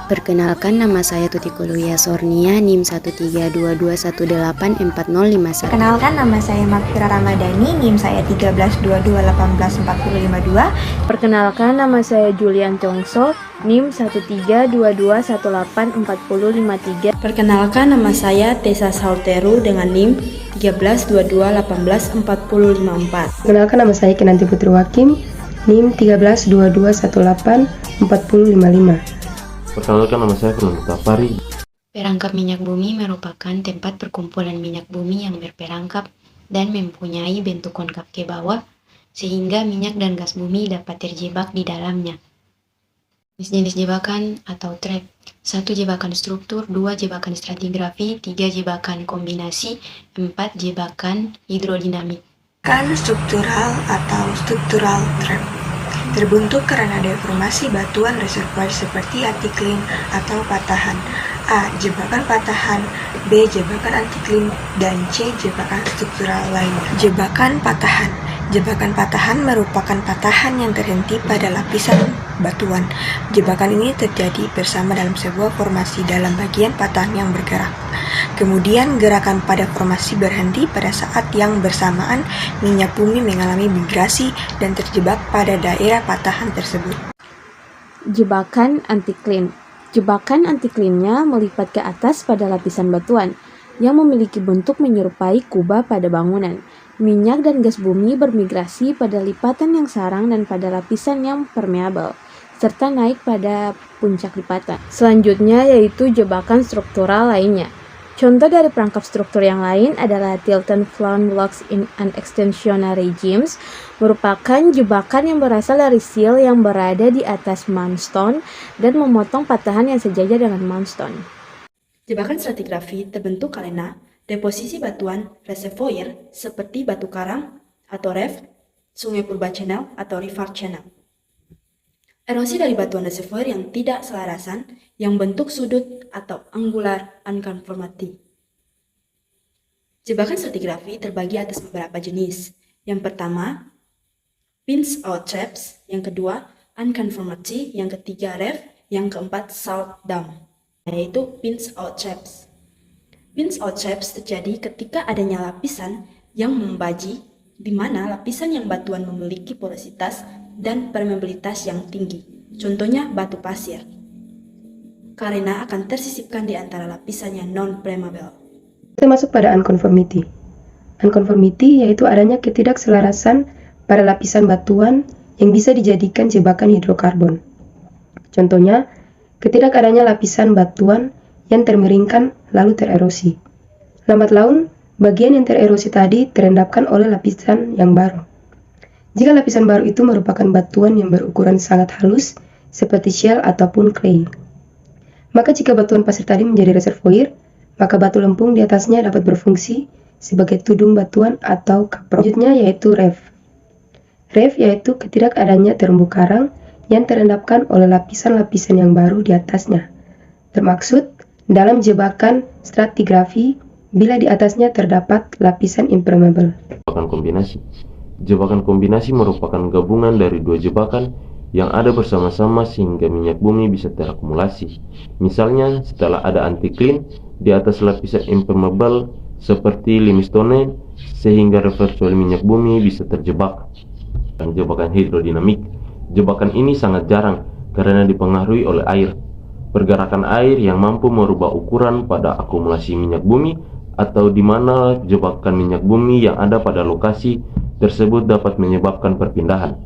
Perkenalkan, nama saya Tuti Kuluya Sornia, NIM 13221184051. Perkenalkan, nama saya Makfira Ramadhani, NIM saya 1322184052. Perkenalkan, nama saya Julian Chongso, NIM 13221184053. Perkenalkan, nama saya Tessa Sauteru dengan NIM 1322184054. Perkenalkan, nama saya Kinanti Putri Wakim, NIM 1322184055. Perkenalkan, nama saya Fernando Tafari. Perangkap minyak bumi merupakan tempat perkumpulan minyak bumi yang berperangkap dan mempunyai bentuk konkav ke bawah, sehingga minyak dan gas bumi dapat terjebak di dalamnya. Jenis jebakan atau trap: 1 jebakan struktur, 2 jebakan stratigrafi, 3 jebakan kombinasi, 4 jebakan hidrodinamik. Struktural atau struktural trap terbentuk karena deformasi batuan reservoir seperti antikline atau patahan. A. Jebakan patahan, B. Jebakan antikline, dan C. Jebakan struktural lainnya. Jebakan patahan. Jebakan patahan merupakan patahan yang terhenti pada lapisan batuan. Jebakan ini terjadi bersama dalam sebuah formasi dalam bagian patahan yang bergerak. Kemudian gerakan pada formasi berhenti pada saat yang bersamaan minyak bumi mengalami migrasi dan terjebak pada daerah patahan tersebut. Jebakan antikline. Jebakan antiklinnya melipat ke atas pada lapisan batuan yang memiliki bentuk menyerupai kubah pada bangunan. Minyak dan gas bumi bermigrasi pada lipatan yang sarang dan pada lapisan yang permeabel, serta naik pada puncak lipatan. Selanjutnya yaitu jebakan struktural lainnya. Contoh dari perangkap struktur yang lain adalah Tilton Flown Blocks in an Extensionary Regimes, merupakan jebakan yang berasal dari seal yang berada di atas mountstone dan memotong patahan yang sejajar dengan mountstone. Jebakan stratigrafi terbentuk karena deposisi batuan reservoir seperti batu karang atau reef, sungai purba channel atau river channel. Erosi dari batuan reservoir yang tidak selarasan yang bentuk sudut atau angular unconformity. Jebakan stratigrafi terbagi atas beberapa jenis. Yang pertama, pinch out traps, yang kedua, unconformity, yang ketiga, reef, yang keempat, salt dome, yaitu pinch out traps. Pinch out traps terjadi ketika adanya lapisan yang membaji, di mana lapisan yang batuan memiliki porositas dan permeabilitas yang tinggi, contohnya batu pasir, karena akan tersisipkan di antara lapisan yang non-permeable. Kita masuk pada unconformity. Unconformity yaitu adanya ketidakselarasan pada lapisan batuan yang bisa dijadikan jebakan hidrokarbon. Contohnya, ketidakadanya lapisan batuan yang termiringkan lalu tererosi. Lambat laun, bagian yang tererosi tadi terendapkan oleh lapisan yang baru. Jika lapisan baru itu merupakan batuan yang berukuran sangat halus, seperti shell ataupun clay. Maka jika batuan pasir tadi menjadi reservoir, maka batu lempung di atasnya dapat berfungsi sebagai tudung batuan atau kaprok. Selanjutnya yaitu reef. Reef yaitu ketidakadanya terumbu karang yang terendapkan oleh lapisan-lapisan yang baru di atasnya. Termaksud dalam jebakan stratigrafi bila di atasnya terdapat lapisan impermeable. Jebakan kombinasi. Jebakan kombinasi merupakan gabungan dari dua jebakan yang ada bersama-sama sehingga minyak bumi bisa terakumulasi. Misalnya, setelah ada antikline di atas lapisan impermeable seperti limestone, sehingga reversual minyak bumi bisa terjebak. Dan jebakan hidrodinamik. Jebakan ini sangat jarang karena dipengaruhi oleh air. Pergerakan air yang mampu merubah ukuran pada akumulasi minyak bumi, atau di mana jebakan minyak bumi yang ada pada lokasi tersebut dapat menyebabkan perpindahan.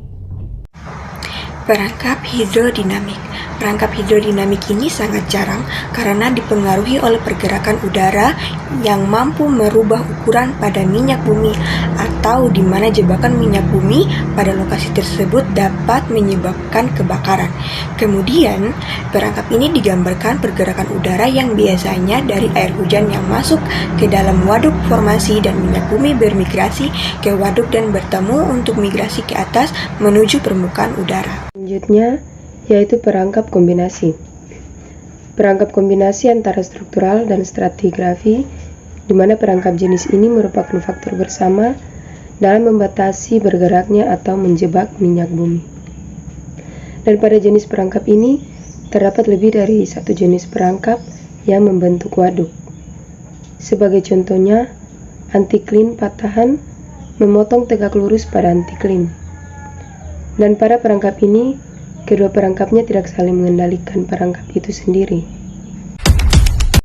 Perangkap hidrodinamik. Perangkap hidrodinamik ini sangat jarang karena dipengaruhi oleh pergerakan udara yang mampu merubah ukuran pada minyak bumi, atau di mana jebakan minyak bumi pada lokasi tersebut dapat menyebabkan kebakaran. Kemudian, perangkap ini digambarkan pergerakan udara yang biasanya dari air hujan yang masuk ke dalam waduk formasi dan minyak bumi bermigrasi ke waduk dan bertemu untuk migrasi ke atas menuju permukaan udara. Selanjutnya yaitu perangkap kombinasi. Perangkap kombinasi antara struktural dan stratigrafi, di mana perangkap jenis ini merupakan faktor bersama dalam membatasi bergeraknya atau menjebak minyak bumi. Dan pada jenis perangkap ini, terdapat lebih dari satu jenis perangkap yang membentuk waduk. Sebagai contohnya, anti-clean patahan memotong tegak lurus pada anti-clean. Dan pada perangkap ini, kedua perangkapnya tidak saling mengendalikan perangkap itu sendiri.